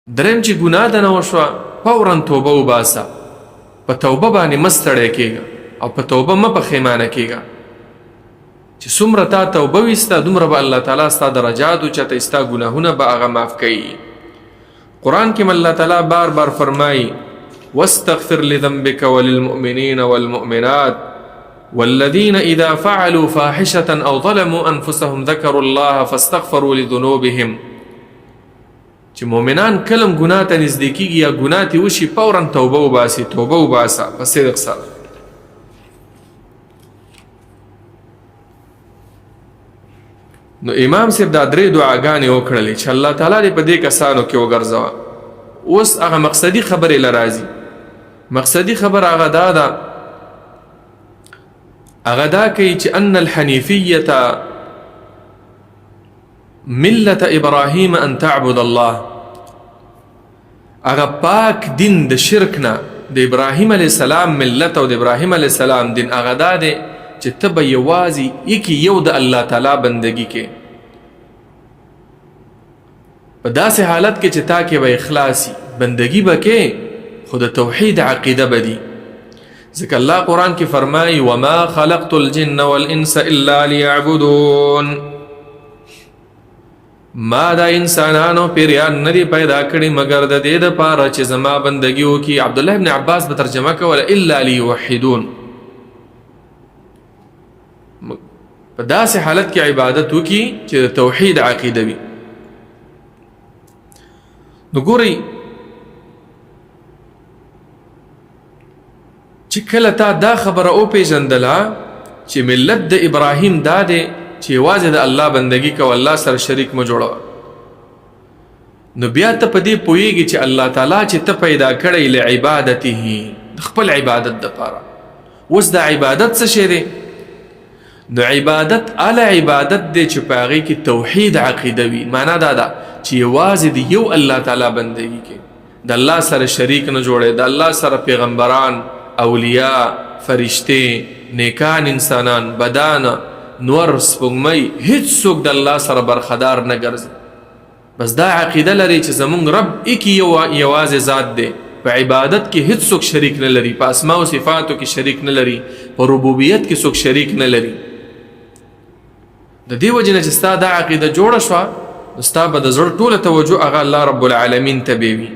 دریم چې ګناه د نه وشوه فورا توبه وباسه، په توبه باندې مه ستړی کېږه او په توبه مه پښیمانه کېږه. چې څومره تا توبه ویسته دومره به الله تعالی ستا درجات اوچته، ستا ګناهونه به هغه معاف کوي. قرآن کې الله تعالی بار بار فرمایي واستغفر لذنبك وللمؤمنين والمؤمنات والذين إذا فعلوا فاحشة أو ظلموا أنفسهم ذكروا الله فاستغفروا لذنوبهم. چې مؤمنان کلم ګناه ته نږدې کېږي یا ګناه ترې وشي فورا توبه وباسي، توبه وباسه په صدق سره. نو امام صاحب دا درې دعاګانې وکړلې چې الله تعالی دې په دې کسانو کې وګرځوه. اوس هغه مقصدي خبرې له راځي. مقصدي خبر هغه دا ده، هغه دا کوي چې ان الحنیفیة ملة ابراهیم ان تعبد الله. هغه پاک دین د شرک نه د ابراهیم علیه السلام ملت او د ابراهیم علیه السلام دین هغه دا دی چې ته به یوازې یو د الله تعالی بندگی کې، په داسې حالت کې چې تا کې به اخلاصي بندگی به کې، خو د توحید عقیده به دي. ځکه الله قرآن کې فرمایي وما خلقت الجن والانس الا لیعبدون. ما دا انسانانو پیریان ندی پیدا کړي مگر د دې دپاره چې زما بندگی وکړي. عبدالله ابن عباس به ترجمه کوله الا لیوحدون، په داسې حالت کې عبادت وکړي چې د توحید عقیده وي. نو ګورئ چې کله تا دا خبره وپېژندله چې ملت د ابراهیم دا دی چې یوازې د الله بندگی کو، الله سره شریک مه جوړوه، نو بیا ته په دې پوهېږي چې الله تعالی چې ته پیدا کړی لعبادته، د خپل عبادت دپاره. اوس دا عبادت څه شی دی؟ نو عبادت اله عبادت دی چې په هغې کې توحید عقیده وي. معنا دا ده چې یوازې د یو الله تعالی بندگی کې، د الله سره شریک نه جوړی، د الله سره پیغمبران، اولیاء، فرشتې، نیکان انسانان، بدان، نور، سپوږمۍ، هیڅ څوک د الله سره برخدار نه ګرځي. بس دا عقیده لري چې زمونږ رب یوازې ذات دی، په عبادت کې هیڅ څوک شریک نه لري، په اسماء او صفاتو کې شریک نه لري، په ربوبیت کې څوک شریک نه لري. د دې وجې نه چې ستا دا عقیده جوړه شوه، نو ستا به د زړه ټوله توجه هغه الله رب العالمین ته به وي.